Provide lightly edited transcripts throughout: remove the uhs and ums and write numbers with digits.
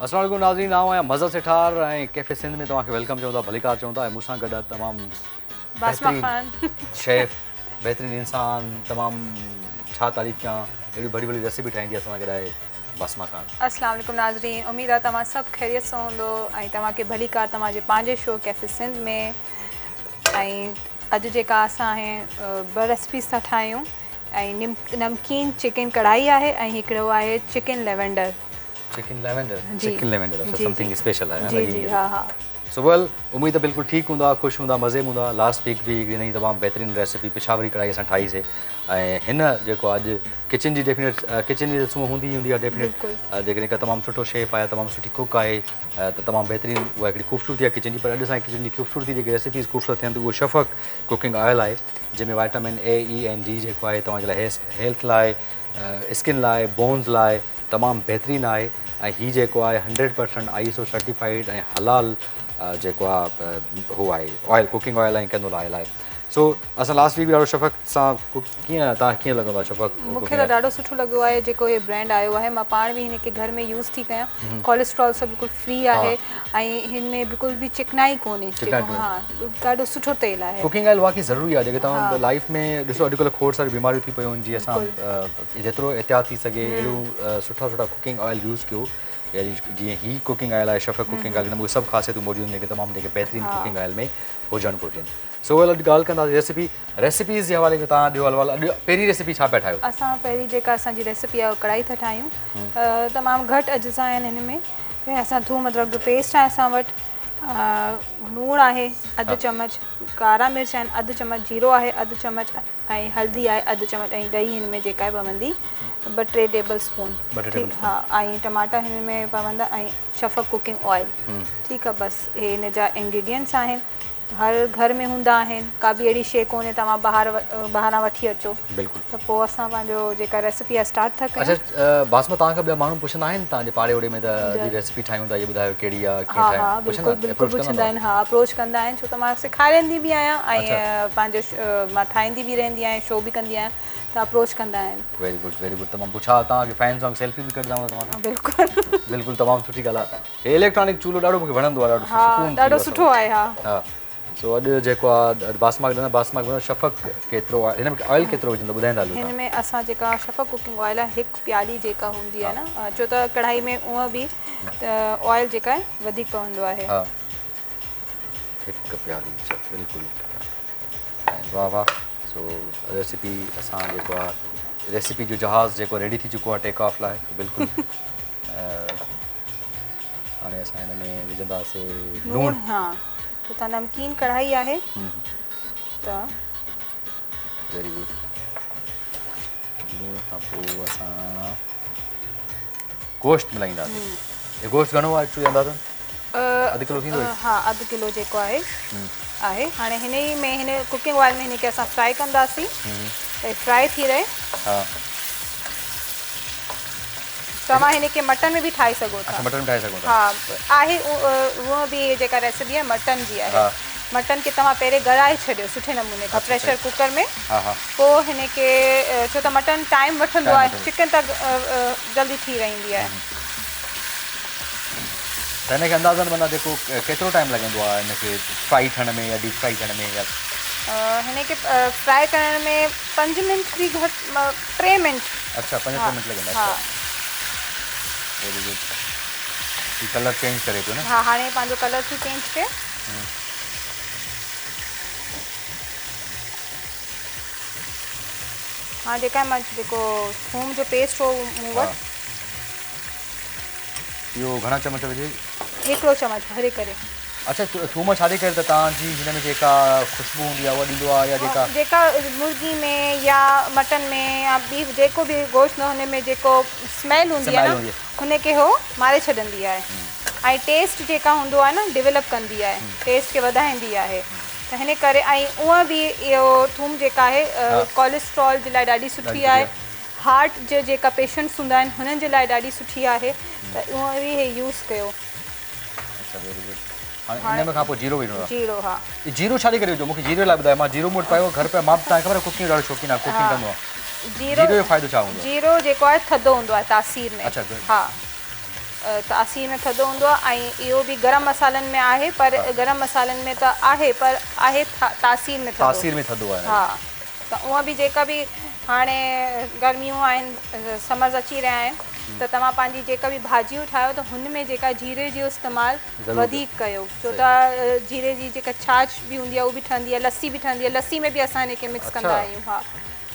अस्सलाम वालेकुम नाज़रीन, आऊं आहियां मज़ा से ठार ऐं कैफ़े सिंध में तव्हांखे वेलकम चवंदा, भलीकार चवंदा ऐं मूंसां गॾु तमामु बासमा खान शेफ़, बहितरीन इंसान, तमामु छा तारीफ़ कयां, अहिड़ी बड़ी बड़ी रेसिपी ठाहींदी आहे असांजे लाइ बासमा खान। अस्सलाम वालेकुम नाज़रीन, उम्मीद आहे तव्हां सभु ख़ैरियत सां हूंदो ऐं तव्हांखे भलीकार तव्हांजे पंहिंजे शो कैफ़े सिंध में। ऐं अॼु जेका असां ॿ रेसिपीज़ था ठाहियूं ऐं नमकीन चिकन कढ़ाई आहे ऐं हिकिड़ो आहे चिकन लेवेंडर। चिकन लेवेंडर अच्छा समथिंग स्पेशल आहे। जी जी हा हा। सो वेल, उम्मीद बिल्कुलु ठीकु हूंदा, ख़ुशि हूंदा, मज़े में हूंदा। लास्ट वीक बि हिकिड़ी नई तमामु बहितरीनु रेसिपी पिशावरी कढ़ाई असां ठाहीसीं ऐं हिन जेको अॼु किचन जी डेफिनेट किचन जी ॾिसूं हूंदी आहे डेफिनेट, जेकॾहिं हिकु तमामु सुठो शेफ़ आहे, तमामु सुठी कुक आहे त तमामु बहितरीनु उहा हिकिड़ी ख़ूबसूरती आहे किचन जी। पर अॼु असांजी किचन जी ख़ूबसूरती जेकी रेसिपीज़ ख़ूबसूरत थियनि उहो शफ़क़ कुकिंग ऑयल आहे, जंहिंमें वाइटामिन ए, ई ऐं डी जेको आहे तव्हांजे लाइ हेल्थ लाइ, स्किन लाइ, बोन्स लाइ तमामु बहितरीनु आहे। ऐं हीअ जेको आहे 100% ISO सर्टिफाइड ऐं हलाल जेको आहे हू आहे ऑयल, कुकिंग ऑयल ऐं कैनोला ऑयल आहे। सो असां लास्ट वीक बि ॾाढो शफ़क़ सां कीअं तव्हांखे कीअं लॻंदो आहे शफ़क़? मूंखे त ॾाढो सुठो लॻो आहे जेको इहो ब्रांड आयो आहे। मां पाण बि हिनखे घर में यूज़ थी कयां। कोलेस्ट्रॉल सां बिल्कुलु फ्री आहे ऐं हिन में बिल्कुलु बि चिकनाई कोन्हे। हा, ॾाढो सुठो तेल आहे। कुकिंग ऑयल वाक़ई ज़रूरी आहे जेके तव्हां लाइफ में ॾिसो अॼुकल्ह खोड़ सारी बीमारियूं थी पियूं आहिनि। जीअं असां जेतिरो एहतियात थी सघे अहिड़ो सुठा सुठा कुकिंग ऑयल यूज़ कयो। जीअं ही कुकिंग ऑयल आहे, शफ़क़ कुकिंग ऑयल में उहे सभु ख़ासियतूं मौजूदु आहिनि जेके तमामु जेके बहितरीनु कुकिंग ऑयल में हुजणु घुरिजनि। सो वेल, अॼु ॻाल्हि कंदासीं रेसिपीज़ जे हवाले खां। तव्हां ॾियो हवाला, अॼु पहिरीं रेसिपी छा पिया ठाहियो? असां पहिरीं जेका असांजी रेसिपी आहे कढ़ाई था ठाहियूं। तमामु घटि अजिज़ा आहिनि हिन में। असां थूम अदरक जो पेस्ट आहे असां वटि, लूणु आहे अधु चमच, कारा मिर्च आहिनि अधु चमच, जीरो आहे अधु चमच ऐं हल्दी आहे अधु चमच ऐं ॾही हिन में जेका आहे पवंदी 2-3 टेबल स्पून। हा, ऐं टमाटा हिन में पवंदा ऐं शफ़क़ कुकिंग ऑयल। ठीकु आहे, बसि हे हिन जा इंग्रेडिएंट्स आहिनि, हर घर में हूंदा आहिनि। का बि अहिड़ी शइ कोन्हे तव्हां ॿाहिरां वठी अचो। बिल्कुलु। त पोइ असां पंहिंजो जेका रेसिपी आहे स्टार्ट था कयूं। अच्छा, बासमा तव्हांखां ॿिया माण्हू पुछंदा आहिनि तव्हांजे पाड़े ओड़े में त रेसिपी ठाहियूं था, इहे ॿुधायो कहिड़ी आहे, कीअं ठाहियूं? हा, बिल्कुलु बिल्कुलु पुछंदा आहिनि। हा, अप्रोच कंदा आहिनि, छो त मां सेखारींदी बि आहियां ऐं पंहिंजो मां ठाहींदी बि रहंदी आहियां, शो बि कंदी आहियां, त अप्रोच कंदा आहिनि। वेरी गुड तमामु। पुछा तव्हांखे फैंस वांगुरु सेल्फी बि कढंदा हूंदा तव्हां? बिल्कुलु बिल्कुलु, तमामु सुठी ॻाल्हि आहे। हे इलेक्ट्रॉनिक चूल्हो ॾाढो मूंखे वणंदो आहे, ॾाढो सुठो आहे। हा। सो अॼु जेको आहे बासमा शफ़क़ केतिरो आहे, हिन में ऑयल केतिरो विझंदो ॿुधाईंदा? हिन में असां जेका शफ़क़ कुकिंग ऑयल आहे 1 प्याली जेका हूंदी आहे न, छो त कढ़ाई में उहा बि त ऑयल जेका आहे वधीक पवंदो आहे। हा, 1 प्याली, बिल्कुलु। वाह वाह। सो रेसिपी असां जेको आहे रेसिपी जो जहाज़ जेको रेडी थी चुको आहे टेक ऑफ लाइ। बिल्कुलु। हाणे असां हिन में विझंदासीं लूणु। हा, छो त नमकीन कढ़ाई आहे त वेरी गुड। लूण खां पोइ असां गोश्त मिलाईंदासीं। हे गोश्त घणो आहे एक्चुअली अंदाज़न? अधु किलो थींदो? हा, अधु किलो जेको आहे। हाणे हिन ई में हिन कुकिंग ऑयल में हिनखे असां फ्राई कंदासीं त फ्राई थी रहे। हा, तव्हां हिनखे मटन में बि ठाहे सघो था। मटन ठाहे सघो था? हा, आहे उहा बि जेका रेसिपी आहे मटन जी आहे। मटन खे तव्हां पहिरें गराए छॾियो सुठे नमूने खां प्रेशर कुकर में। पोइ हिनखे, छो त मटन टाइम वठंदो आहे, चिकन त जल्दी थी वेंदी आहे। त हिनखे अंदाज़न माना जेको केतिरो टाइम लॻंदो आहे हिनखे फ्राई थियण में या डीप फ्राई थियण में? या हिनखे फ्राई करण में 5 मिंट बि घटि, 3 मिंट। अच्छा, 5 मिंट लॻंदा? हा। Very good. कलर चेंज करे पियो न? हा, हाणे पंहिंजो कलर थी चेंज थिए। हाँ, जेका मां जेको थूम जो पेस्ट हो मूं वटि, इहो घणा चमच विझे? 1 चमच भरे करे। अच्छा, थूम छाजे करे त तव्हांजी हिन में जेका ख़ुशबू हूंदी आहे उहा ॾींदो आहे, या जेका मुर्गी में या मटन में या बीफ जेको बि गोश्त न, हुन में जेको स्मेल हूंदी आहे न, हुनखे हो मारे छॾंदी आहे ऐं टेस्ट जेका हूंदो आहे न डेवलप कंदी आहे, टेस्ट खे वधाईंदी आहे। त हिन करे ऐं उहा बि इहो थूम जेका आहे कोलेस्ट्रॉल जे लाइ ॾाढी सुठी आहे। हार्ट जे जेका पेशेंट्स हूंदा आहिनि हुननि जे लाइ ॾाढी सुठी आहे, त उहा बि हे यूज़ कयो। हिन में खां पोइ जीरो विझणो आहे? जीरो। हा, जीरो छाजे करे विझो? मूंखे जीरो लाइ ॿुधायो। मां जीरो मूं वटि पियो घर पे, मां तव्हांखे ख़बर आहे कुकिंग ॾाढो शौक़ीन आहे, कुकिंग कंदो आहे। जीरो जो फ़ाइदो छा हूंदो आहे? जीरो जेको आहे थधो हूंदो आहे तासीर में। अच्छा। हा, तासीर में थधो हूंदो आहे ऐं इहो बि गरम मसालनि में आहे पर गरम मसालनि में त आहे पर आहे तासीर में थधो आहे। हा त उहा बि जेका बि हाणे गर्मियूं आहिनि समर्स अची रहिया आहिनि त तव्हां पंहिंजी जेका बि भाॼियूं ठाहियो त हुन में जेका जीरे जो इस्तेमालु वधीक कयो छो त जीरे जी जेका छाछ बि हूंदी आहे उहा बि ठहंदी आहे, लस्सी बि ठहंदी आहे, लस्सी में बि असां हिनखे मिक्स कंदा आहियूं। हा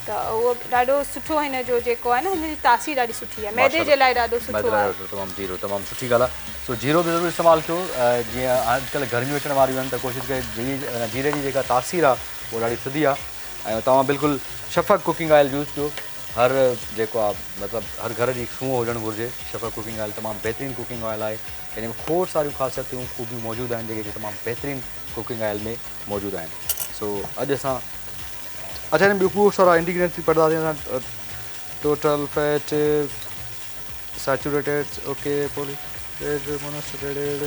त उहो ॾाढो सुठो हिन जो जेको आहे न हिन जी तासीर ॾाढी सुठी आहे, मैदे जे लाइ ॾाढो सुठो आहे। तमामु सुठी ॻाल्हि आहे। सो जीरो बि ज़रूरु इस्तेमालु कयो, जीअं अॼुकल्ह गर्मियूं अचण वारियूं आहिनि त कोशिशि कयो जीरे जी जेका तासीर आहे उहा ॾाढी थधी आहे ऐं तव्हां बिल्कुलु शफ़क़ कुकिंग ऑयल यूज़ कयो। हर जेको आहे मतिलबु हर घर जी सूंहं हुजणु घुरिजे। शफ़क़ कुकिंग ऑयल तमामु बहितरीनु कुकिंग ऑयल आहे, हिन में खोड़ सारियूं ख़ासियतूं ख़ूबियूं मौजूदु आहिनि जेके तमामु बहितरीनु कुकिंग ऑयल में मौजूदु आहिनि। सो अॼु असां अच्छा हिन में ॿियो खोड़ सारा इंग्रीडियंट्स बि पढ़ंदासीं असां, total fat, saturated, okay, monounsaturated,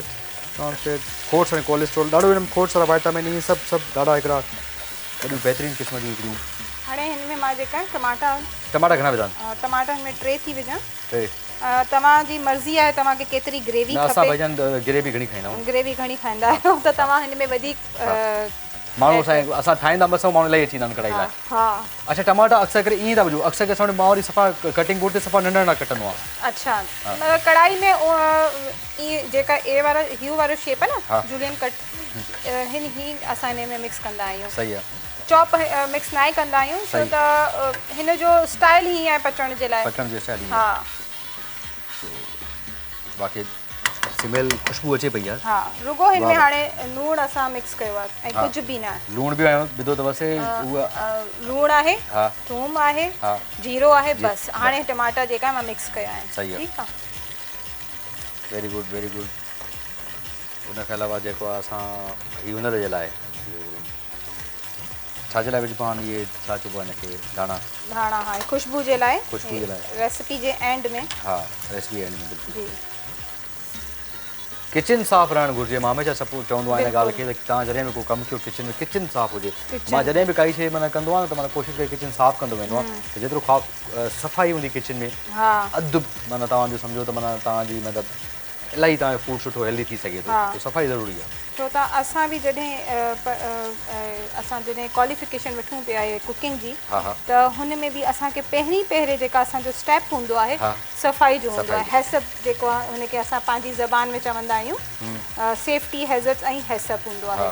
non fat, खोड़ सारे कोलेस्ट्रॉल, ॾाढो हिन में खोड़ सारा वाइटामिन, इहे सभु ॾाढा हिकिड़ा ॾाढियूं बहितरीनु क़िस्म जूं हिकिड़ियूं। हाणे हिन में मां जेका टमाटा घणा विझां? टमाटा हिन में 3 थी विझां। 3। तव्हांजी मर्ज़ी आहे तव्हांखे केतिरी ग्रेवी खपे। असां भॼन ग्रेवी घणी खाईंदा आहियूं। ग्रेवी घणी खाईंदा आहियो त तव्हां हिन में वधीक माण्हू असां ठाहींदा 200 माण्हू इलाही अची वेंदा आहिनि कढ़ाई लाइ। हा अच्छा टमाटा अक्सर करे ईअं था विझूं, अक्सर करे असां वटि मां वरी सफ़ा कटिंग बोर्ड ते सफ़ा नंढा नंढा कटंदो आहे। अच्छा मतिलबु कढ़ाई में ईअं जेका ह्यू वारो शेप आहे न जूलियन कट ही असां हिन में मिक्स कंदा आहियूं। सही आहे। चॉप मिक्स न कंदा आहियूं छो त हिन जो स्टाइल ही आहे पचण जे लाइ। पचण जो स्टाइल। हा बाक़ी स्मेल खुशबू अचे पई आहे। हा रुगो हिन में हाणे लूणु असां मिक्स कयो आहे ऐं कुझु बि न। लूणु बि विधो अथव से लूणु आहे, थूम आहे, जीरो आहे, बसि हाणे टमाटा जेका मां मिक्स कया आहिनि। सही आहे। ठीकु आहे। Very good very good. उनखे अलावा जेको आहे असां हीअ हुन जे लाइ छा जे लाइ विझबो आहे इहे छा चइबो आहे हिनखे धाणा हा खुशबू जे लाइ। खुशबू जे लाइ रेसिपी जे एंड में। हा रेसिपी एंड में बिल्कुलु। जी किचन साफ़ु रहणु घुरिजे। मां हमेशह सपोर्ट चवंदो आहियां हिन ॻाल्हि खे त तव्हां जॾहिं बि को कमु कयो किचन में किचन साफ़ु हुजे। मां जॾहिं बि काई शइ माना कंदो आहियां त माना कोशिशि करे किचन साफ़ु कंदो वेंदो आहियां त जेतिरो सफ़ाई हूंदी किचन में अधु माना तव्हांजो सम्झो त माना तव्हांजी मतिलबु इलाही तव्हांजो फूड सुठो हेल्दी थी सघे थो। सफ़ाई ज़रूरी आहे छो त असां बि जॾहिं क्वालिफिकेशन वठूं पिया आहे कुकिंग जी त हुन में बि असांखे पहिरें जेका असांजो स्टेप हूंदो आहे सफ़ाई जो हूंदो आहे। हैसप जेको आहे हुनखे असां पंहिंजी ज़बान में चवंदा आहियूं। सेफ्टी हैज़र्ड्स ऐं हैसप हूंदो आहे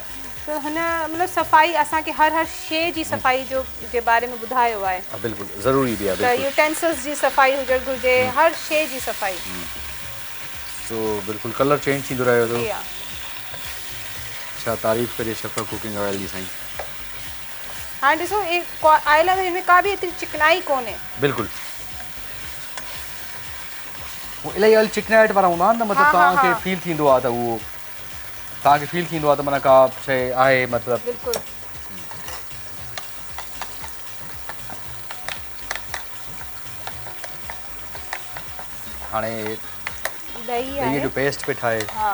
त हुन मतिलबु सफ़ाई असांखे हर शइ जी सफ़ाई जे बारे में ॿुधायो आहे। बिल्कुलु ज़रूरी बि आहे त यूटेंसिल्स जी सफ़ाई हुजणु घुरिजे, हर शइ जी सफ़ाई। सो बिल्कुलु कलर चेंज थींदो रहे थो। अच्छा तारीफ़ करे शफ़क़ कुकिंग ऑयल जी साईं। हाणे ॾिसो ऑयल में हिन में का बि एतिरी चिकनाई कोन्हे। बिल्कुलु इलाही ऑयल चिकनाइट वारा हूंदा आहिनि न मतिलबु तव्हांखे फील थींदो आहे त उहो तव्हांखे फील थींदो आहे त माना का शइ आहे मतिलबु। बिल्कुलु हाणे दही जो पेस्ट पे ठाहे। हा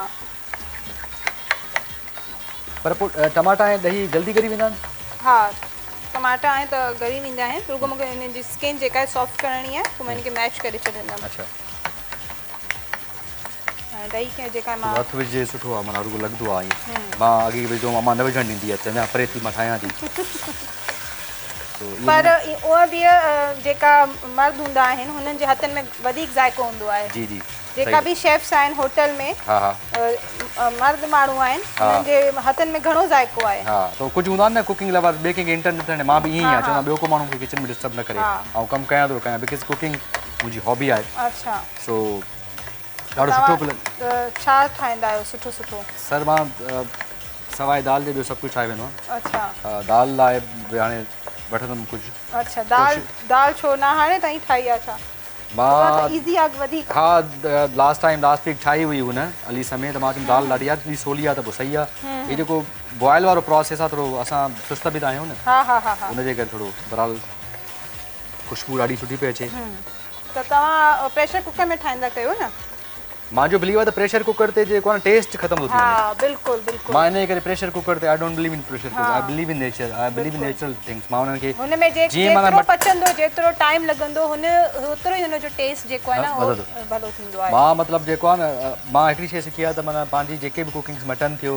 पर पोइ टमाटा ऐं ॾही जल्दी ॻरी वेंदा आहिनि। हा टमाटा आहिनि त ॻरी वेंदा आहिनि। रुगो मूंखे हिन जी स्किन जेका आहे सॉफ्ट करणी आहे पोइ मां हिनखे मैश करे छॾींदमि। अच्छा ॾही खे जेका मां हथु विझे सुठो आहे माना रुगो लॻंदो आहे ईअं। मां अॻे विझो मां न विझणु ॾींदी आहे चवंदा परे थी मां ठाहियां थी। पर उहा बि जेका मर्द हूंदा आहिनि हुननि जे हथनि में वधीक ज़ाइको हूंदो आहे। जी जी जेका बि शेफ्स आहिनि होटल में मर्द माण्हू आहिनि हुननि जे हथनि में घणो ज़ाइको आहे। हा त कुझु हूंदा आहिनि न कुकिंग लाइ ॿिए कंहिंखे इंटरनेट ते मां बि ईअं ई आहियां चवंदा ॿियो को माण्हू मूंखे किचन में डिस्टर्ब न करे ऐं कमु कयां थो कयां बिकॉज़ कुकिंग मुंहिंजी हॉबी आहे। अच्छा सो ॾाढो सुठो पियो। छा ठाहींदा आहियो सुठो सुठो? सर मां सवाइ दाल जे ॿियो सभु कुझु ठाहे वेंदो आहियां। अच्छा दाल लाइ बि हाणे वठंदुमि कुझु। अच्छा दाल छो न हाणे ताईं ठाही आहे छा? मां इज़ी आहे वधीक। हा लास्ट वीक ठाही हुई हुन अली समय त मां चयुमि दाल ॾाढी आहे सोली आहे त पोइ सही आहे। हीअ जेको बॉयल वारो प्रोसेस आहे थोरो असां सुस्त बि त आहियूं न। हुनजे करे थोरो बहरहाल खुशबू ॾाढी सुठी पई अचे। त तव्हां प्रेशर कुकर में ठाहींदा कयो न? मुंहिंजो बिलीव आहे त प्रेशर कुकर ते जेको आहे टेस्ट ख़तम थो थी वञे। हाँ बिल्कुल बिल्कुल। मां इन करे प्रेशर कुकर ते I don't believe in pressure cooker, I believe in nature, I believe in natural things. मां उन्हनि खे हुन में जेतिरो पचंदो, जेतिरो टाइम लॻंदो, ओतिरो ई हुनजो टेस्ट जेको आहे न उहो भलो थींदो आहे। मां मतिलबु जेको आहे न, मां हिकिड़ी शइ सिखी आहे त माना पंहिंजी जेके बि कुकिंग्स, मटन थियो,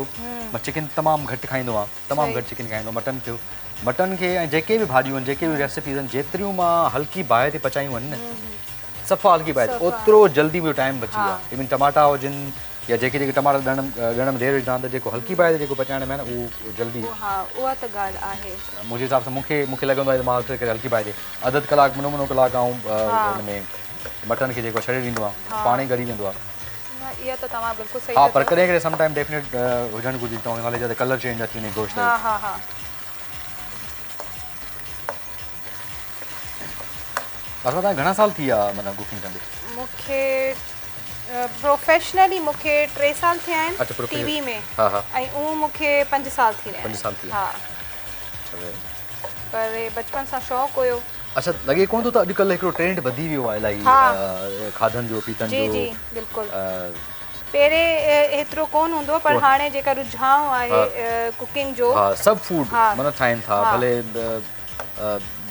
मां चिकन तमामु घटि खाईंदो आहियां, तमामु घटि चिकन खाईंदो, मटन थियो, मटन खे ऐं जेके बि भाॼियूं आहिनि, जेके बि रेसिपीज़ आहिनि, जेतिरियूं मां हल्की बाहि ते पचायूं आहिनि न, सफ़ा हल्की बाहि ते, ओतिरो जल्दी मुंहिंजो टाइम बची वियो आहे। इवन टमाटा हुजनि या जेके जेके टमाटा ॻणण में देरि विझंदा आहिनि, त जेको हल्की बाहि ते जेको पचाइण में आहे न, उहो जल्दी। हा उहा त ॻाल्हि आहे। मुंहिंजे हिसाब सां मूंखे लॻंदो आहे त मां अक्सर करे हल्की बाहि ते अधु कलाकु मुनो कलाकु ऐं हुन में मटन खे जेको छॾे ॾींदो आहे, पाणी ॻरी वेंदो आहे। इहा त तव्हां बिल्कुलु सही। हा, पर कॾहिं कॾहिं सम टाइम डेफिनेट हुजणु घुरिजे, तव्हां नाले जा कलर चेंज थी वञे गोश्त। हा हा हा। असां तव्हां घणा साल थी विया माना कुकिंग कंदे? मूंखे प्रोफेशनली मूंखे 3 साल थिया आहिनि टीवी में। हा हा। ऐं उहो मूंखे 5 साल थी रहिया आहिनि। 5 साल थी विया। हा, पर बचपन सां शौक़ु हुयो। अच्छा, लॻे कोन थो त अॼुकल्ह हिकिड़ो ट्रेंड वधी वियो आहे इलाही खाधनि जो, पीतनि जो? जी जी बिल्कुलु। पहिरें एतिरो कोन हूंदो, पर हाणे जेका रुझान आहे कुकिंग जो, हा सभु फूड माना ठाहिनि था, भले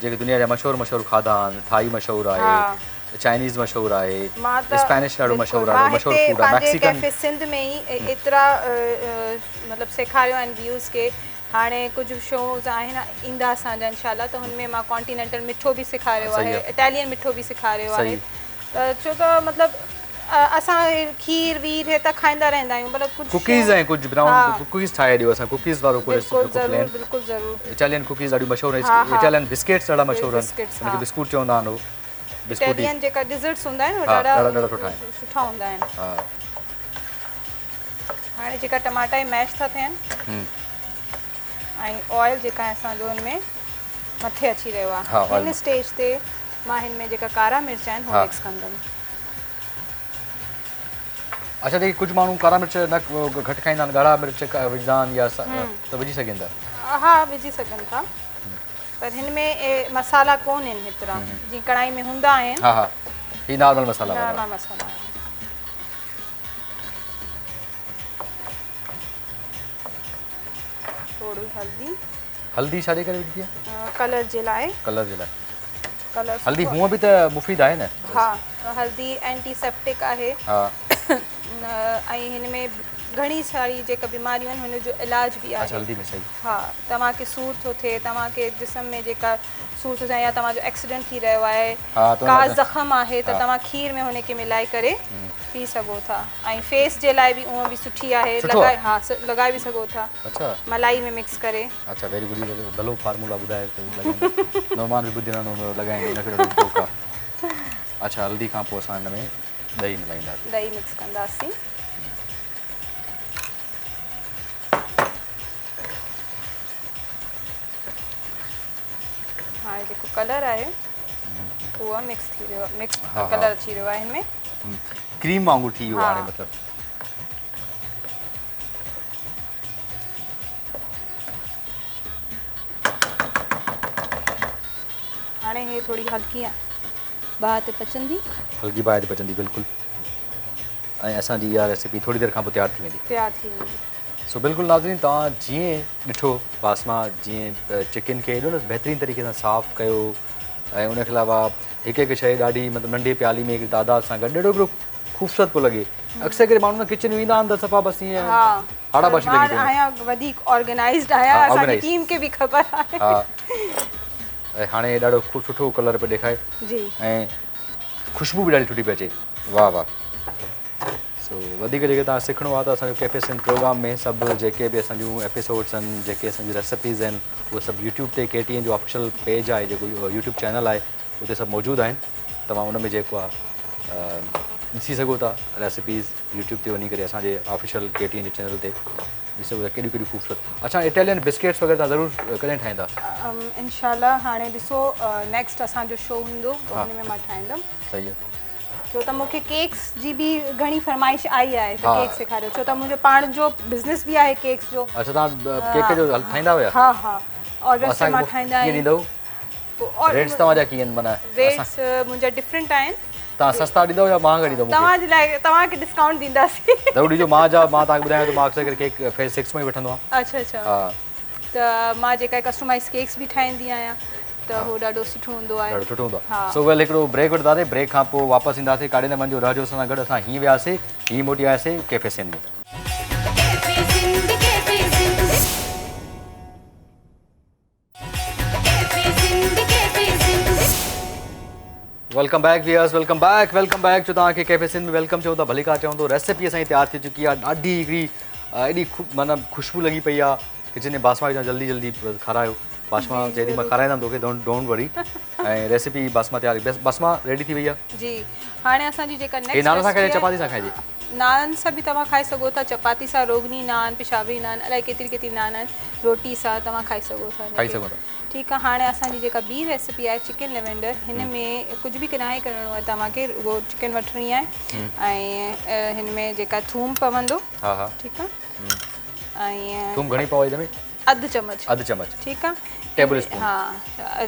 जेके दुनिया जा मशहूरु खाधा आहिनि, थाई मशहूरु आहे, चाइनीज़ मशहूरु आहे, स्पेनिश ॾाढो मशहूरु आहे, मशहूरु फूड आहे, मैक्सिकन। कैफे सिंध में ई एतिरा मतिलबु सेखारियो आहिनि व्यूज़ के। हाणे कुझु शोज़ आहिनि ईंदा असांजा इंशाल्लाह, त हुन में मां कॉन्टिनेंटल मिठो बि सेखारियो आहे, इटालियन मिठो बि सेखारियो आहे। त छो त मतिलबु असां खीर वीर हे त खाईंदा रहंदा आहियूं, मतिलबु कुझु कुकीज़ ऐं कुझु ब्राउन कुकीज़ ठाहे ॾियो असां, कुकीज़ वारो कोई बिल्कुलु ज़रूरु। इटालियन कुकीज़ ॾाढी मशहूरु आहे, इटालियन बिस्किट्स ॾाढा मशहूरु आहिनि, उनखे बिस्कुट चवंदा आहिनि। इटालियन जेका डिज़र्ट्स हूंदा आहिनि उहे ॾाढा सुठा हूंदा आहिनि। हाणे जेका टमाटा मैश था थियनि ऐं ऑयल जेका आहे असांजो हुन में मथे अची रहियो आहे, हिन स्टेज ते मां हिन में जेका कारा मिर्च आहिनि उहे मिक्स कंदमि। अच्छा, देखिए कुछ माण्हू कारा मिर्च न घटि खाईंदा आहिनि, ॻाढ़ा मिर्च विझंदा आहिनि या त विझी सघनि था? हा विझी सघनि था, पर हिन में मसाला कोन आहिनि हेतिरा जीअं कढ़ाई में हूंदा आहिनि। हा हा, ही नॉर्मल मसाला। नॉर्मल मसाला। थोड़ी हल्दी छाजे करे विझी आहे? कलर जे लाइ। कलर हल्दी हूअं बि त मुफ़ीद आहे न? हा, हल्दी एंटीसेप्टिक आहे। हा। ऐं हिन में घणी सारी जेका बीमारियूं आहिनि हुनजो इलाज बि आहे। हल्दी में सही। हा, तव्हांखे सूर थो थिए, तव्हांखे जिस्म में जेका सूर थो थिए या तव्हांजो एक्सीडेंट थी रहियो आहे, का ज़ख़म आहे, त तव्हां खीर में हुनखे मिलाए करे पी सघो था। ऐं फेस जे लाइ बि उहा बि सुठी आहे, लॻाए बि सघो था। अच्छा, मलाई में मिक्स करे। अच्छा, वेरी गुड, भलो फार्मूला ॿुधाए त नौमान बि ॿुधी रहंदो लॻाईंदो उनखे ॾाढो शौक़ु आहे। अच्छा, हल्दी खां पोइ असां हिन में ॾही मिलाईंदासीं, ॾही मिक्स कंदासीं। हाणे जेको कलर आहे उहो मिक्स थी रहियो आहे, मिक्स कलर अची रहियो आहे हिन में, क्रीम वांगुरु थी वियो हाणे मतिलबु। हाणे हे थोड़ी हल्की बाहि ते पचंदी, हल्की बाहि ते पचंदी बिल्कुलु, ऐं असांजी इहा रेसिपी थोरी देरि खां पोइ तयारु थी वेंदी। सो बिल्कुलु नाज़रीन, तव्हां जीअं ॾिठो बासमा जीअं चिकन खे एॾो न बहितरीनु तरीक़े सां साफ़ु कयो, ऐं उनखे अलावा हिकु हिकु शइ ॾाढी मतिलबु नंढी प्याली में हिकु तादाद सां गॾु ॾाढो हिकिड़ो ख़ूबसूरत पियो लॻे। अक्सर करे माण्हू न किचन वेंदा आहिनि त सफ़ा बसि ईअं हाड़ाबाशी लॻी पई आहियां, वधीक ऑर्गेनाइज़्ड आहियां, असांजी टीम खे बि ख़बर आहे। हा, ऐं हाणे ॾाढो ख़ूब सुठो कलर पियो ॾेखारे जी, ऐं ख़ुशबू बि ॾाढी सुठी पई अचे। वाह वाह। सो वधीक जेके तव्हां सिखणो आहे त असांजो कैफे सिंध प्रोग्राम में सभु जेके बि असांजूं एपिसोड्स आहिनि, जेके असांजी रेसिपीज़ आहिनि, उहे सभु यूट्यूब ते KTN जो ऑफिशियल पेज आहे, जेको यूट्यूब चैनल आहे, उते सभु मौजूदु आहिनि। तव्हां उन में जेको आहे ॾिसी सघो था रेसिपीज़, यूट्यूब ते वञी करे असांजे ऑफिशियल KTN जे चैनल ते ॾिसी सघो था केॾियूं केॾियूं ख़ूबसूरत। अच्छा, इटालियन बिस्किट्स वग़ैरह तव्हां ज़रूरु कॾहिं ठाहींदा? इंशाल्लाह हाणे ॾिसो नेक्स्ट असांजो शो हूंदो, हुन में मां ठाहींदमि। सही आहे, छो त मूंखे केक्स जी बि घणी फरमाइश आई आहे त केक सेखारियो, छो त मुंहिंजो पाण जो बिज़नेस बि आहे केक्स जो। अच्छा, तव्हां केक जो ठाहींदा हुया? हा हा, ऑर्डर्स ते मां ठाहींदा आहियूं। रेट्स तव्हांजा कीअं आहिनि? माना रेट्स मुंहिंजा डिफरेंट आहिनि, तव्हां सस्ता ॾींदव या महांगा ॾींदव मूंखे तव्हांजे लाइ तव्हांखे डिस्काउंट ॾींदासीं ज़रूरु ॾिजो मां तव्हांखे ॿुधायां थो मां अक्सर करे केक फेज 6 में ई वठंदो आहियां अच्छा अच्छा हा त मां जेका कस्टमाइज़ केक्स बि ठाहींदी आहियां त उहो ॾाढो सुठो हूंदो आहे ॾाढो सुठो हूंदो हा। आहे सो वेल हिकिड़ो ब्रेक वठंदासीं ब्रेक खां पोइ वापसि ईंदासीं काॾे न वञिजो रहजो असां सां गॾु असां हीअं वियासीं हीअं मोटी आयासीं कैफे सिंध में welcome back viewers welcome back जो तव्हांखे कैफे सिंध में वेलकम चऊं था भली का चऊं थो रेसिपी असांजी तयारु थी चुकी आहे ॾाढी हिकिड़ी एॾी माना ख़ुशबू लॻी पई आहे किचन में बासमा जा जल्दी जल्दी खारायो बासमा जेॾी मां खाराईंदमि तोखे डोंट वरी ऐं रेसिपी बासमा तयारु बासमा रेडी थी वई आहे जी हाणे असांजी जेका हे नेक्स्ट नान सां खाइजे चपाती सां खाइजे नान सां बि तव्हां खाई सघो था चपाती सां रोगनी नान पिशावरी नान अलाए केतिरी केतिरी नान आहिनि रोटी सां तव्हां खाई सघो था खाई सघो था ठीकु आहे हाणे असांजी जेका ॿी रेसिपी आहे चिकन लेवेंडर हिन में कुझु बि किनाए करिणो आहे तव्हांखे उहो चिकन वठणी आहे ऐं हिन में जेका थूम पवंदो हा हा ठीकु आहे ऐं थूम घणी पवे हिन में अधु चमच ठीकु आहे टेबल स्पून हा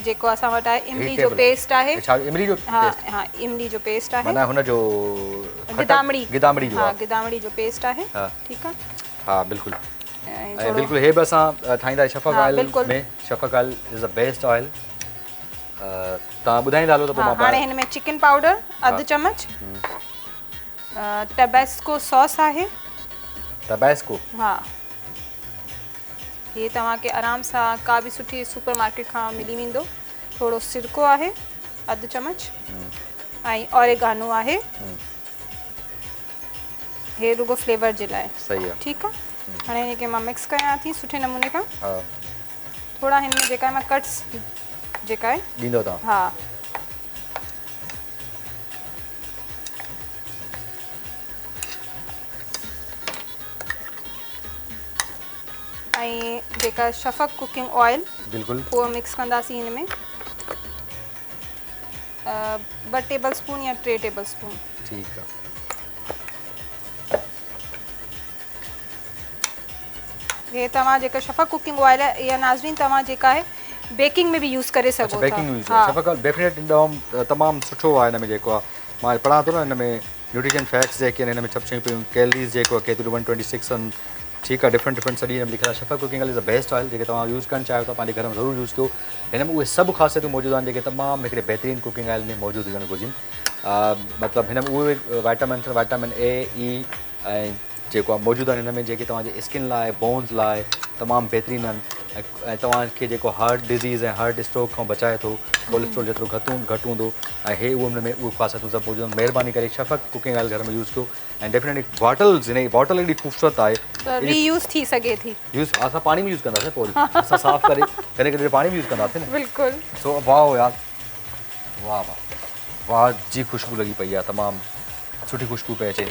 जेको असां वटि आहे इमली जो पेस्ट आहे इमली जो हा हा इमली जो पेस्ट आहे माना हुन जो गिदामड़ी जो हा गिदामड़ी जो पेस्ट आहे हा ठीकु आहे हा बिल्कुलु ऐं बिल्कुलु हे बि असां ठाहींदा शफ़क़ ऑयल में Shafaq oil is the best oil तव्हां ॿुधाईंदा हलो त पोइ मां हाणे हिन में चिकन पाउडर अधु चमच टबैस्को सॉस आहे टबैस्को हा ये तव्हांखे आराम सां का बि सुठी सुपर मार्केट खां मिली वेंदो थोरो सिरको आहे अधु चमच ऐं ऑरेगानो आहे हे रुगो फ्लेवर जे लाइ सही आहे ठीकु आहे हाणे हिनखे मां मिक्स कयां थी सुठे नमूने खां हा थोरा हिन में जेका आहे मां कट्स जेका आहे ॾींदो तव्हां हा ऐं जेका शफ़क़ कुकिंग ऑयल बिल्कुलु उहो मिक्स कंदासीं हिन में 2 टेबल स्पून या 3 टेबल स्पून ठीकु आहे हे तव्हां जेका शफ़क़ कुकिंग ऑयल आहे या नाज़रीन तव्हां जेका आहे बेकिंग में बि यूज़ करे सघो था बेकिंग यूज़ शफ़क़ डेफिनेट तमामु सुठो आहे हिन में जेको आहे मां पढ़ां थो न हिन में न्यूट्रिशन फैक्ट्स जेके आहिनि हिन में सभु शयूं पियूं कैलरीज़ जेको आहे केतिरियूं 126 आहिनि ठीकु आहे डिफरेंट सॼी हिन में लिखियलु आहे Shafaq cooking oil is the best oil जेके तव्हां यूज़ करणु चाहियो था पंहिंजे घर में ज़रूरु यूज़ कयो हिन में उहे सभु ख़ासियतूं मौजूदु आहिनि जेके तमामु हिकिड़े बहितरीनु कुकिंग ऑयल में मौजूदु हुजणु घुरिजनि मतिलबु हिन में उहे वाइटामिन ए ई ऐं जेको आहे मौजूदु आहिनि हिन में जेके तव्हांजे स्किन लाइ बोन्स लाइ तमामु बहितरीनु आहिनि ऐं तव्हांखे जेको हार्ट डिज़ीज़ ऐं हार्ट स्ट्रोक खां बचाए थो कोलेस्ट्रोल जेतिरो घटि हूंदो ऐं हे उहे हुन में उहे ख़ासियतूं सभु मौजूदु आहिनि महिरबानी करे शफ़क़ कुकिंग ऑयल घर में यूज़ कयो ऐं डेफिनेटली बॉटल्स हिन बॉटल एॾी ख़ूबसूरत आहे रीयूज़ थी सघे थी यूज़ असां पाणी में यूज़ कंदासीं पोइ असां साफ़ु करे कॾहिं कॾहिं पाणी में यूज़ कंदासीं न बिल्कुलु सो वाह यार वाह वाह वाह जी ख़ुशबू लॻी पई आहे तमामु सुठी ख़ुशबू पई अचे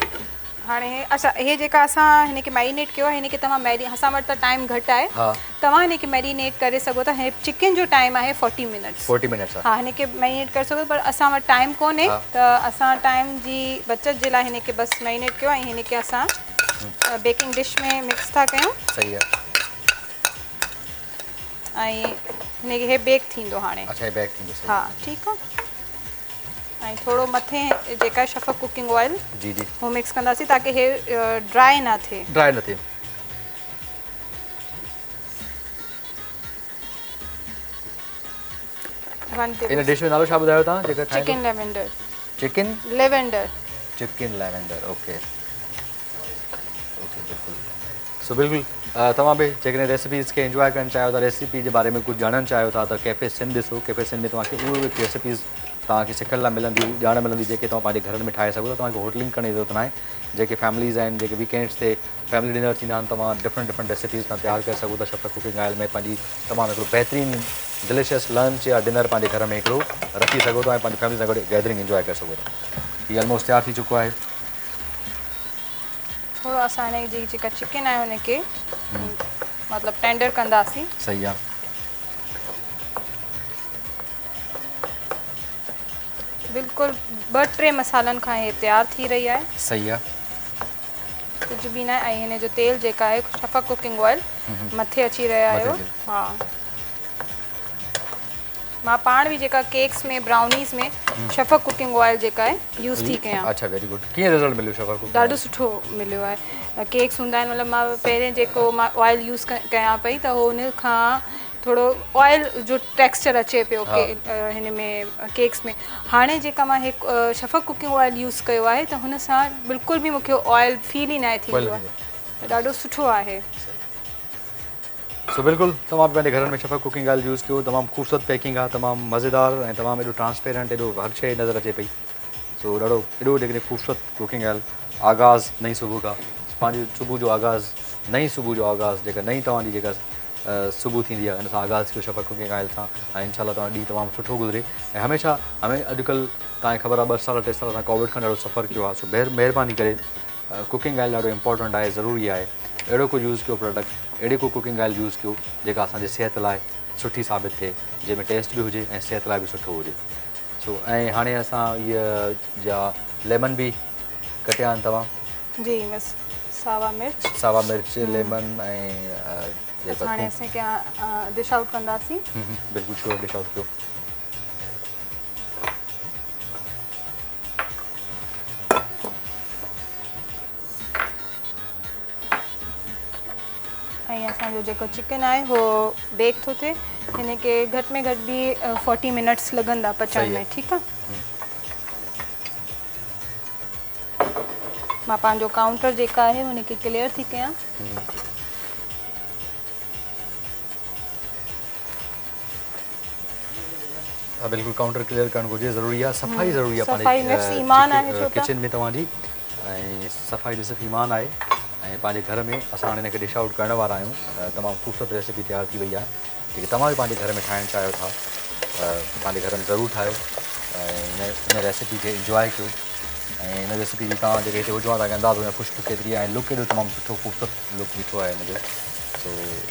हाणे अच्छा हे जेका असां हिनखे मैरिनेट कयो आहे हिनखे तव्हां असां वटि त टाइम घटि आहे हा तव्हां हिनखे मैरिनेट करे सघो था हिन चिकन जो टाइम आहे 40 मिनट्स आहे हा हिनखे मैरिनेट करे सघो पर असां वटि टाइम कोन्हे त असां टाइम जी बचति जे लाइ हिनखे बसि मैरिनेट कयो ऐं हिनखे असां बेकिंग डिश में मिक्स था कयूं सही आहे ऐं हिनखे हे बेक थींदो हाणे अच्छा हे बेक थींदो हा ठीकु आहे ऐं थोरो मथे जेका शफ़क़ कुकिंग ऑयल जी जी उहो मिक्स कंदासीं ताकी हे ड्राई न थिए ड्राई न थिए इन डिश में नालो छा ॿुधायो तव्हां जेका chicken lavender chicken lavender okay okay बिल्कुलु सो बिल्कुलु तव्हां बि जेकॾहिं रेसिपीज़ खे इंजॉय करणु चाहियो था रेसिपी जे बारे में कुझु ॼाणणु चाहियो था त कैफे सिंध ॾिसो कैफे सिंध में तव्हांखे उहे बि रेसिपीज़ तव्हांखे सिखण लाइ मिलंदियूं ॼाण मिलंदी जेके तव्हां पंहिंजे घरनि में ठाहे सघो था तव्हांखे होटलिंग करण जी ज़रूरत न आहे जेके फैमिलीज़ आहिनि जेके वीकेंड्स ते फैमिली डिनर थींदा आहिनि तव्हां डिफरेंट रेसिपीज़ तव्हां तयारु करे सघो था शफ़क़ कुकिंग ऑयल में पंहिंजी तमामु हिकिड़ो बहितरीनु डिलिशियस लंच या डिनर पंहिंजे घर में हिकिड़ो रखी सघो था ऐं पंहिंजी फैमिली सां गॾु गैदरिंग इंजॉय करे सघो था हीअ ऑलमोस्ट तयारु थी चुको आहे थोरो असां हिन जी जेका चिकन आहे हुनखे मतिलबु टेंडर कंदासीं सही आहे बिल्कुलु 2-3 मसालनि खां इहे तयारु थी रही आहे सही आहे कुझु बि न ऐं हिन जो तेल जेका आहे शफ़क़ कुकिंग ऑयल मथे अची रहिया आहियो हा मां पाण बि जेका केक्स में ब्राउनीज़ में शफ़क़ कुकिंग ऑयल जेका आहे यूज़ थी कयां। अच्छा वेरी गुड। कीअं रिज़ल्ट मिलियो शफ़क़ कुकिंग? ॾाढो सुठो मिलियो आहे। केक्स हूंदा आहिनि मतिलबु मां पहिरें जेको मां ऑयल यूज़ कयां पई त हुन खां थोरो ऑयल जो टेक्सचर अचे पियो हिन में केक्स में। हाणे जेका मां हिकु शफ़क़ कुकिंग ऑयल यूज़ कयो आहे त हुन सां बिल्कुलु बि मूंखे ऑयल फील ई न थींदो आहे। ॾाढो सुठो आहे। सो बिल्कुलु तव्हां बि पंहिंजे घरनि में शफ़क़ कुकिंग ऑयल यूज़ कयो। तमामु ख़ूबसूरत पैकिंग आहे, तमामु मज़ेदार ऐं तमामु एॾो ट्रांसपेरेंट, एॾो हर शइ नज़र अचे पई। सो ॾाढो एॾो जेकॾहिं ख़ूबसूरत कुकिंग ऑयल आगाज़ नई सुबुह का, पंहिंजी सुबुह जो आगाज़, नई सुबुह जो आगाज़ जेका नई तव्हांजी जेका सुबुह थींदी आहे, इन सां आगाज़ कयो शफ़क़ कुकिंग ऑयल सां ऐं इंशाल्लाह तव्हां ॾींहुं तमामु सुठो गुज़रे। ऐं हमेशह अॼुकल्ह तव्हांखे ख़बर आहे 2 साल 3 साल असां कोविड खां ॾाढो सफ़र कयो आहे। सो महिरबानी करे कुकिंग ऑयल ॾाढो इंपॉर्टेंट आहे, ज़रूरी आहे। अहिड़ो को यूज़ कयो प्रोडक्ट, अहिड़ी को कुकिंग ऑयल यूज़ कयो जेका असांजे सिहत लाइ सुठी साबित थिए, जंहिंमें टेस्ट बि हुजे ऐं सिहत लाइ बि सुठो हुजे। सो ऐं हाणे असां इहा जा लेमन बि कटिया आहिनि तव्हां? जी बस सावा मिर्च लेमन ऐं हाणे असां क्या डिश आउट कंदासीं। बिल्कुलु श्योर, डिश आउट कयो। ऐं असांजो जेको चिकन आहे उहो बेक थो थिए, हिन खे घटि में घटि बि 40 मिनट्स लॻंदा पचाइण में। ठीकु आहे, मां पंहिंजो काउंटर जेका आहे हुनखे क्लियर थी कयां। बिल्कुलु काउंटर क्लियर करणु घुरिजे, ज़रूरी आहे। सफ़ाई ज़रूरी आहे पंहिंजे किचन में तव्हांजी, ऐं सफ़ाई ॾिस ईमान आहे। ऐं पंहिंजे घर में असां हाणे हिनखे डिश आउट करण वारा आहियूं। तमामु ख़ूबसूरत रेसिपी तयारु थी वई आहे, जेकी तव्हां बि पंहिंजे घर में ठाहिणु चाहियो था, पंहिंजे घर में ज़रूरु ठाहियो ऐं हिन रेसिपी खे इंजॉय कयो। ऐं हिन रेसिपी जी तव्हां जेके हिते हुजो तव्हांखे अंदाज़ो या ख़ुशबू केतिरी आहे, लुक एॾो तमामु सुठो ख़ूबसूरत लुक बीठो आहे हिनजो। सो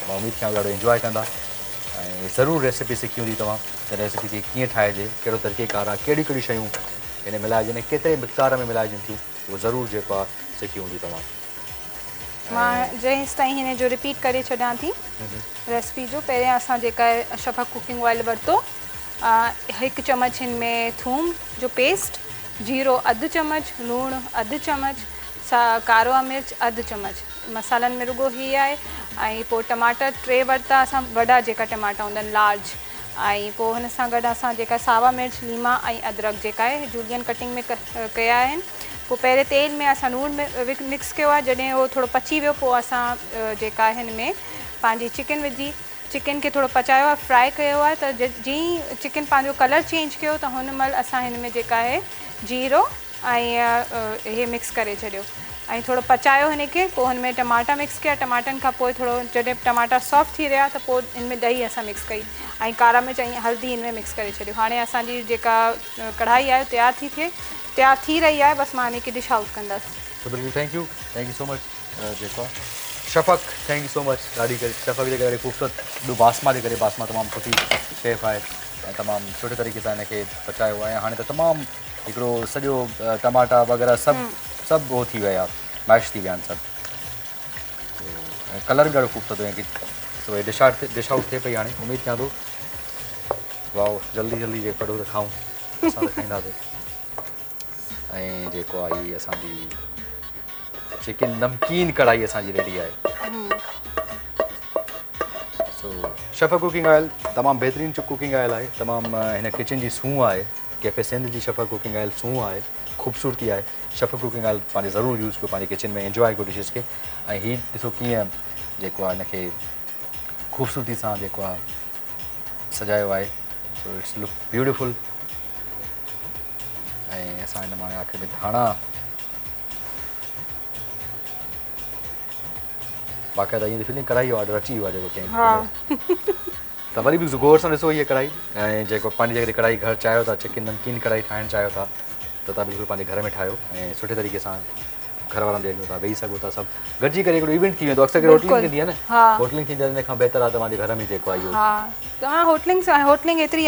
मां उमेदु कयां ॾाढो इंजॉय कंदा ऐं ज़रूरु रेसिपी सिखी हूंदी तव्हां त रेसिपी खे कीअं ठाहिजे, कहिड़ो तरीक़ेकार आहे, कहिड़ियूं कहिड़ियूं शयूं हिन मिलाइजनि, केतिरे मिक़दार में मिलाइजनि थियूं, उहो ज़रूरु जेको आहे सिखी हूंदी तव्हां। मां जेंसि ताईं हिन जो रिपीट करे छॾियां थी रेसिपी जो। पहिरियां असां जेका आहे शफ़क़ कुकिंग ऑयल वरितो, 1 चम्मच हिन में थूम जो पेस्ट, जीरो 1/2 चम्मच, लूणु 1/2 चम्मच, कारो मिर्च 1/2 चम्मच, मसालनि में रुगो ही आहे। ऐं पोइ टमाटर 3 वरिता असां, वॾा जेका टमाटा हूंदा आहिनि लार्ज। ऐं पोइ हुन सां गॾु असां जेका सावा मिर्च, लीमा ऐं अदरक जेका आहे जूलियन कटिंग में कया आहिनि। पोइ पहिरें तेल में असां लूणु मिक्स कयो आहे, जॾहिं उहो थोरो पची वियो पोइ असां जेका आहे हिन में पंहिंजी चिकन विझी, चिकन खे थोरो पचायो आहे, फ्राए कयो आहे। त जीअं चिकन पंहिंजो कलर चेंज कयो त हुन महिल असां हिन में जेका आहे जीरो ऐं इहे मिक्स करे छॾियो ऐं थोरो पचायो हिन खे। पोइ हुन में टमाटा मिक्स कया, टमाटनि खां पोइ थोरो जॾहिं टमाटा सॉफ्ट थी रहिया त पोइ हिन में ॾही असां मिक्स कई ऐं कारा मिर्च ऐं हल्दी हिन में मिक्स करे छॾियो। हाणे असांजी जेका कढ़ाई आहे तयारु थी रही आहे, बसि मां हिन खे डिश आउट कंदसि। तो बिल्कुलु थैंक यू सो मच जेको आहे शफ़क़, थैंक यू सो मच। ॾाढी शफ़क़ जे करे ख़ूबसूरत बासमा जे करे, बासमा तमामु सुठी शेफ़ आहे ऐं तमामु सुठे तरीक़े सां हिनखे पचायो आहे। हाणे त तमामु हिकिड़ो सॼो टमाटा वग़ैरह सभु उहो थी विया, मैश थी विया आहिनि सभु। ऐं कलर बि ॾाढो ख़ूबसूरत हुयो। सो हे डिश आउट थिए पई। हाणे उमेदु कयां थो वाओ जल्दी जे कढो त खाऊं, असां त खाईंदासीं। ऐं जेको आहे इहा असांजी चिकन नमकीन कढ़ाई असांजी रेडी आहे। सो शफ़क़ कुकिंग ऑयल तमामु बहितरीनु कुकिंग ऑयल आहे, तमामु हिन किचन जी सूंहं आहे। कैफे सिंध जी शफ़क़ कुकिंग ऑयल सूंहं आहे, ख़ूबसूरती आहे। शफ़क़ कुकिंग ऑयल पंहिंजे ज़रूरु यूज़ कयो, पंहिंजे किचन में इंजॉय कयो डिशिस खे। ऐं हीअ ॾिसो कीअं जेको आहे हिनखे ख़ूबसूरती सां जेको आहे सजायो आहे। So it's look beautiful. ऐं असां हिन मां आख़िर में धाणा बाक़ाइदा ईअं फीलिंग कढ़ाई जो ऑर्डर अची वियो आहे जेको कंहिं त वरी बि गौर सां ॾिसो इहा कढ़ाई। ऐं जेको पंहिंजी जेकॾहिं कढ़ाई घर चाहियो था, चिकन नमकीन कढ़ाई ठाहिणु चाहियो था त तव्हां बिल्कुलु पंहिंजे घर में ठाहियो ऐं सुठे तरीक़े सां घर वारनि ॾियणो था, वेही सघो था, सभु गॾिजी करे हिकिड़ो इवेंट थी वेंदो। अक्सर होटलिंग थींदी आहे न, होटलिंग थींदी आहे, हिन खां बहितर आहे तव्हांजे घर में जेको आहे इहो। हा, तव्हां होटलिंग एतिरी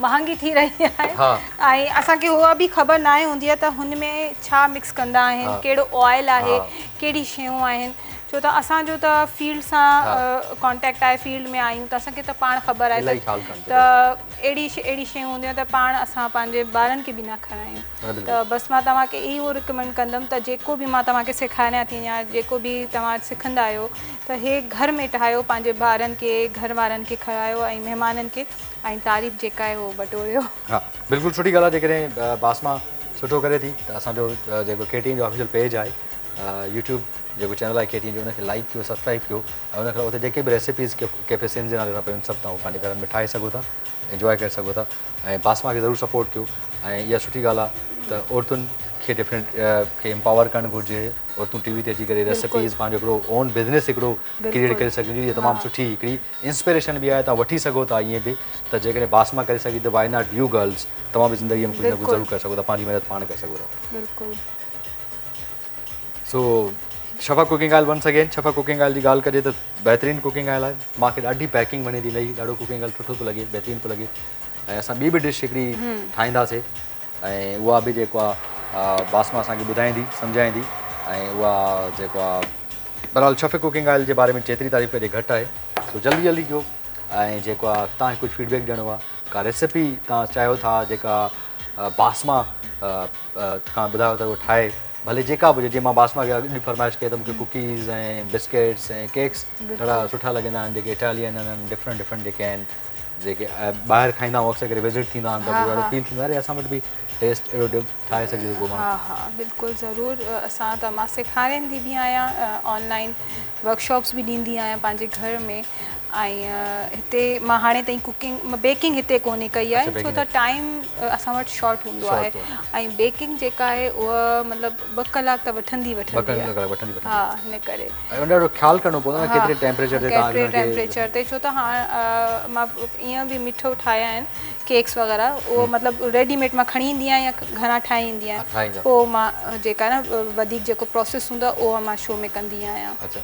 महांगी थी रही आहे ऐं असांखे उहा बि ख़बर न हूंदी आहे त हुन में छा मिक्स कंदा आहिनि, कहिड़ो ऑयल आहे, कहिड़ी शयूं आहिनि। छो त असांजो त फील्ड सां कॉन्टेक्ट आहे, फील्ड में आहियूं त असांखे त पाण ख़बर आहे इलाही ख़्यालु कनि त अहिड़ी शयूं हूंदियूं त पाण असां पंहिंजे ॿारनि खे बि न खारायूं। त बसि मां तव्हांखे इहो रिकमेंड कंदमि त जेको बि मां तव्हांखे सेखारियां थी या जेको बि तव्हां सिखंदा आहियो त हे घर में ठाहियो, पंहिंजे ॿारनि खे घर वारनि खे खारायो ऐं महिमाननि खे, ऐं तारीफ़ जेका आहे उहो बटोरियो। हा बिल्कुलु सुठी ॻाल्हि आहे। जेकॾहिं बासमा सुठो करे थी त असांजो जेको KTN जो ऑफिशियल पेज आहे, यूट्यूब जेको चैनल आहे KTN जो, उनखे लाइक कयो, सब्सक्राइब कयो ऐं उनखां उते जेके बि रेसिपीज़ कैफे सिंध जे नाले सां पियूं सभु तव्हां पंहिंजे घर में ठाहे सघो था, इंजॉय करे सघो था ऐं बासमा खे ज़रूरु सपोर्ट कयो। ऐं इहा सुठी ॻाल्हि आहे त औरतुनि खे डिफरेंट खे एम्पावर करणु घुरिजे। औरतूं TV ते अची करे रेसिपीज़ पंहिंजो हिकिड़ो ओन बिज़नेस हिकिड़ो क्रिएट करे सघंदियूं। इहा तमामु सुठी हिकिड़ी इंस्पिरेशन बि आहे, तव्हां वठी सघो था ईअं बि त जेकॾहिं बासमा करे सघी त वाई नॉट यू गर्ल्स, तव्हां बि ज़िंदगीअ में कुझु न कुझु ज़रूरु करे सघो था, पंहिंजी महिनत पाण करे सघो था। बिल्कुलु। So Shafa cooking oil once again, Shafa cooking oil जी ॻाल्हि कजे त बहितरीनु कुकिंग ऑयल आहे। मूंखे ॾाढी पैकिंग वणे थी नई, ॾाढो कुकिंग ऑयल सुठो थो लॻे, बहितरीनु थो लॻे। ऐं असां ॿी बि डिश हिकिड़ी ठाहींदासीं ऐं उहा बि जेको आहे बासमा असांखे ॿुधाईंदी, सम्झाईंदी। ऐं उहा जेको आहे बहरहाल शफ़ा कुकिंग ऑयल जे बारे में जेतिरी तारीफ़ कजे घटि आहे। सो जल्दी जल्दी कयो। ऐं जेको आहे तव्हांखे कुझु फीडबैक ॾियणो आहे, का रेसिपी तव्हां चाहियो था जेका बासमा खां ॿुधायो त उहो ठाहे, भले जेका बि हुजे। जीअं मां बासमा खे अॼु फरमाइश कई त मूंखे कुकीज़ ऐं बिस्किट्स ऐं केक्स ॾाढा सुठा लॻंदा आहिनि, जेके इटालियन आहिनि, डिफरेंट जेके आहिनि, जेके ॿाहिरि खाईंदा आहियूं अक्सर करे विज़िट थींदा आहिनि त पोइ ॾाढो फील थींदो आहे अरे असां वटि बि टेस्ट अहिड़ो ठाहे सघे थो। हा हा बिल्कुलु ज़रूरु। असां त मां सेखारींदी बि आहियां, ऑनलाइन वर्कशॉप्स बि ॾींदी आहियां पंहिंजे घर में। ऐं हिते मां हाणे ताईं कुकिंग बेकिंग हिते कोन्हे कई आहे, छो त टाइम असां वटि शॉर्ट हूंदो आहे। ऐं बेकिंग जेका आहे उहा मतिलबु 2 कलाक त वठंदी आहे। हा हिन करे ॾाढो ख़्यालु करिणो पवंदो आहे केतिरे टेम्परेचर ते, छो त हाणे मां ईअं बि मिठो ठाहिया आहिनि केक्स वग़ैरह, उहो मतिलबु रेडीमेड मां खणी ईंदी आहियां या घरां ठाहे ईंदी आहियां, पोइ मां जेका आहे न वधीक जेको प्रोसेस हूंदो आहे उहो मां शो में कंदी आहियां। अच्छा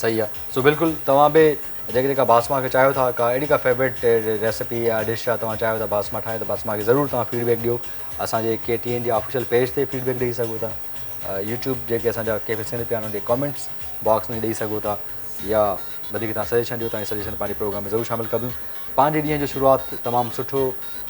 सही आहे। सो बिल्कुलु तव्हां बि जेका बासमा खे चाहियो था, का अहिड़ी का फेवरेट रेसिपी या डिश आहे तव्हां चाहियो था बासमा ठाहे, त बासमा खे ज़रूरु तव्हां फीडबैक ॾियो। असांजे KTN जे ऑफिशियल पेज ते फीडबैक ॾेई सघो था, यूट्यूब जेके असांजा कैफे सिंध पिया आहिनि उनजे कमेंट्स बॉक्स में ॾेई सघो था, या वधीक तव्हां सजेशन ॾियो। तव्हांजी सजेशन पंहिंजे प्रोग्राम में ज़रूरु शामिलु कयूं। पंहिंजे ॾींहं जो शुरूआति तमामु सुठो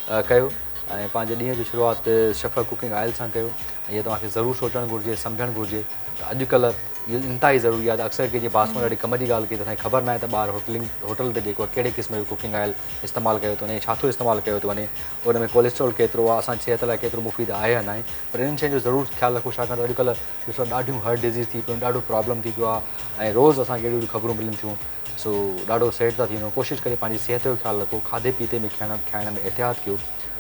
कयो ऐं पंहिंजे ॾींहं जी शुरूआति शफ़ा कुकिंग ऑयल सां कयो। ऐं इहा तव्हांखे ज़रूरु सोचणु घुरिजे, सम्झणु घुरिजे त अॼुकल्ह इहो इंतिहाई ज़रूरी आहे। त अक्सर कंहिंजे बासमा ॾाढी कम जी ॻाल्हि कई त असांखे ख़बर न आहे त ॿार होटल ते जेको कहिड़े क़िस्म जो कुकिंग ऑयल इस्तेमालु कयो थो वञे, छा थो इस्तेमालु कयो थो वञे, उन में कोलेस्ट्रॉल केतिरो आहे, असांजी सिहत लाइ केतिरो मुफ़ीद आहे या न आहे। पर इन्हनि शयुनि जो ज़रूरु ख़्यालु रखो, छाकाणि त अॼुकल्ह ॾिसो ॾाढियूं हार्ट डिज़ीज़ थी पियूं, ॾाढो प्रॉब्लम थी पियो आहे ऐं रोज़ु असांखे अहिड़ियूं ख़बरूं मिलनि थियूं। सो ॾाढो सेट था थी वञो। कोशिशि करे पंहिंजी सिहत जो ख़्यालु रखो, खाधे पीते में खाइण में एहतियात कयो,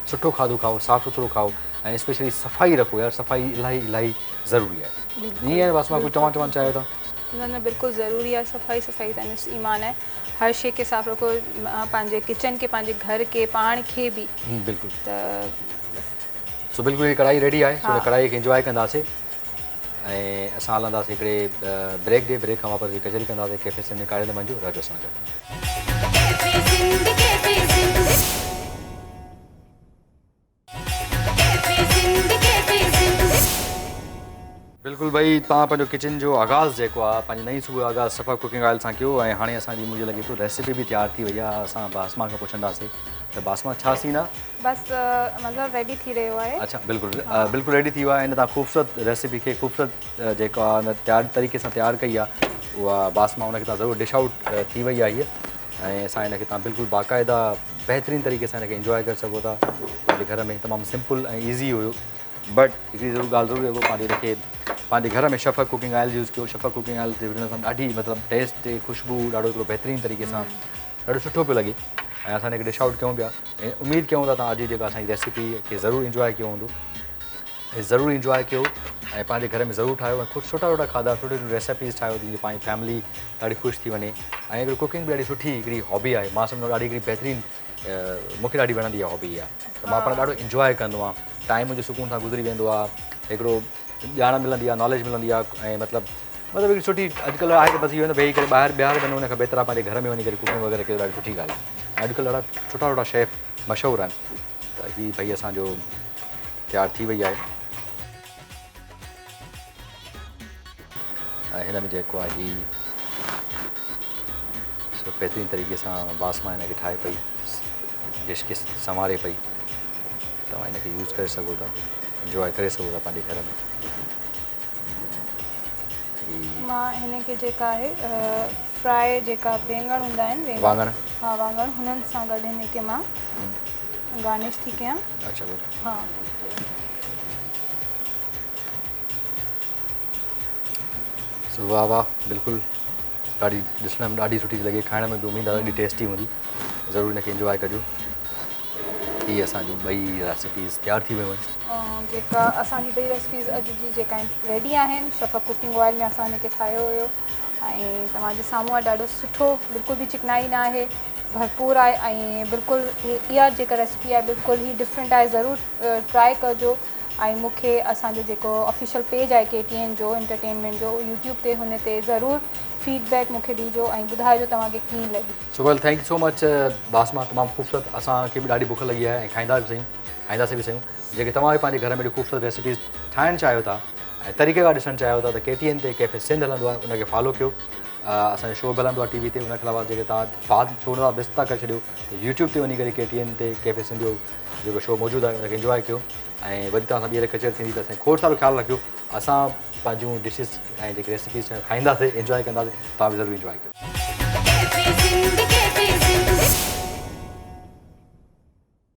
सुठो खाधो खाओ, साफ़ु सुथिरो खाओ ऐं स्पेशली सफ़ाई रखो यार, सफ़ाई इलाही ज़रूरी आहे। ईअं बासमा कुझु चवणु चाहियो था? न बिल्कुलु ज़रूरी आहे। सफ़ाई त ईमान आहे। हर शइ खे साफ़ु रखो, पंहिंजे किचन खे, पंहिंजे घर के, पाण खे बि। बिल्कुलु। त सो बिल्कुलु हीअ कढ़ाई रेडी आहे। सो कढ़ाई खे इंजॉय कंदासीं ऐं असां हलंदासीं हिकिड़े ब्रेक ॾे। ब्रेक खां वापसि कचहरी कंदासीं कैफे सिंध में। कारे मंजू राजो सां गॾु। बिल्कुलु भई, तव्हां पंहिंजो किचन जो आगाज़ जेको आहे, पंहिंजी नई सुबुह जो आगाज़ शफ़ा कुकिंग ऑयल सां कयो ऐं हाणे असांजी मुंहिंजे लॻे थो रेसिपी बि तयारु थी वई आहे। असां बासमा खां पुछंदासीं त बासमा छा सीन आहे? बसि मतिलबु रेडी थी रहियो आहे। अच्छा बिल्कुलु रेडी थी वियो आहे। इन तव्हां ख़ूबसूरत रेसिपी खे ख़ूबसूरत जेको आहे तयारु तरीक़े सां तयारु कई आहे उहा बासमा, उनखे तव्हां ज़रूरु डिश आउट थी वई आहे हीअ। ऐं असां हिनखे तव्हां बिल्कुलु बाक़ाइदा बहितरीनु तरीक़े सां हिनखे इंजॉय करे सघो था पंहिंजे घर में। तमामु सिंपल ऐं ईज़ी हुयो, बट हिकिड़ी ज़रूरु ॻाल्हि ज़रूरी हुयो, पंहिंजे हिनखे पंहिंजे घर में शफ़ा कुकिंग ऑयल यूज़ कयो। शफ़ा कुकिंग ऑयल जे विझण सां ॾाढी मतिलबु टेस्ट, ख़ुशबू ॾाढो हिकिड़ो बहितरीनु तरीक़े सां ॾाढो सुठो पियो लॻे ऐं असां हिनखे डिश आउट कयूं पिया। ऐं उमेदु कयूं था तव्हां अॼु जेका असांजी रेसिपी खे ज़रूरु इंजॉय कयो हूंदो ऐं ज़रूरु इंजॉय कयो ऐं पंहिंजे घर में ज़रूरु ठाहियो ऐं ख़ुदि सुठा खाधा, सुठी रेसिपीज़ ठाहियो जीअं पंहिंजी फैमिली ॾाढी ख़ुशि थी वञे। ऐं हिकिड़ी कुकिंग बि ॾाढी सुठी हिकिड़ी हॉबी आहे। मां सम्झो ॾाढी हिकिड़ी बहितरीनु, मूंखे ॾाढी वणंदी आहे हॉबी इहा। त मां पाण ॾाढो इंजॉय कंदो आहियां, टाइम मुंहिंजो सुकून सां गुज़री वेंदो आहे, हिकिड़ो ॼाण मिलंदी आहे, नॉलेज मिलंदी आहे ऐं मतिलबु हिकिड़ी सुठी अॼुकल्ह आहे कि बसि इहो वेही करे ॿाहिरि वञो, हुन खां बहितर आहे पंहिंजे घर में वञी करे कुकिंग वग़ैरह कयो, ॾाढी सुठी ॻाल्हि आहे। ऐं अॼुकल्ह ॾाढा सुठा शेफ मशहूरु आहिनि। त हीअ भई असांजो तयारु थी वई आहे ऐं हिन में जेको आहे हीअ बहितरीनु तरीक़े सां बासमा हिनखे ठाहे पई, डिश खे संवारे पई। तव्हां हिनखे यूज़ करे सघो था, इंजॉय करे सघो था पंहिंजे घर में। मां हिनखे जेका आहे फ्राई जेका बेंगण हूंदा आहिनि, वाङण, हा वाङण, हुननि सां गॾु हिनखे मां गार्निश थी कयां। अच्छा गुड। हा वाह वाह, बिल्कुलु ॾाढी ॾिसण में ॾाढी सुठी थी लॻे, खाइण में बि उमेदु आहे ॾाढी टेस्टी हूंदी। ज़रूरु हिनखे इंजॉय कजो। हीअ असांजूं ॿई रेसिपीज़ तयारु थी वियूं आहिनि। जेका असांजी ॿई रेसिपीज़ अॼु जी जेका आहिनि रेडी आहिनि। शफ़क़ कुकिंग ऑयल में असां हिनखे ठाहियो हुयो ऐं तव्हांजे साम्हूं आहे ॾाढो सुठो, बिल्कुलु बि चिकनाई न आहे, भरपूर आहे ऐं बिल्कुलु इहा जेका रेसिपी आहे बिल्कुलु ई डिफरेंट आहे। ज़रूरु ट्राई कजो ऐं मूंखे असांजो जेको ऑफिशियल पेज आहे KTN जो एंटरटेनमेंट जो यूट्यूब ते, हुन ते ज़रूरु फीडबैक मूंखे ॾिजो ऐं ॿुधाइजो तव्हांखे कीअं लॻी। So well, thank you so much Basma, तमामु ख़ूबसूरत। असांखे बि ॾाढी बुख लॻी आहे ऐं खाईंदासीं बि सयूं। जेके तव्हां बि पंहिंजे घर में ख़ूबसूरत रेसिपीज़ ठाहिणु चाहियो था ऐं तरीक़ेकार ॾिसणु चाहियो था त KTN ते कैफ़े सिंध हलंदो आहे, उनखे फॉलो कयो। असांजो शो बि हलंदो आहे TV ते। उनखे अलावा जेके तव्हां बाद थोरो था मिस था करे छॾियो त YouTube ते वञी करे KTN ते कैफ़े सिंध जो जेको शो मौजूदु आहे उनखे इंजॉय कयो ऐं वरी तव्हां सां ॿीहर कचहरी थींदी त असांखे खोड़ सारो ख़्यालु रखियो। असां पंहिंजूं डिशिस ऐं जेके रेसिपीज़ खाईंदासीं, इंजॉय कंदासीं, तव्हां बि ज़रूरु इंजॉय कयो।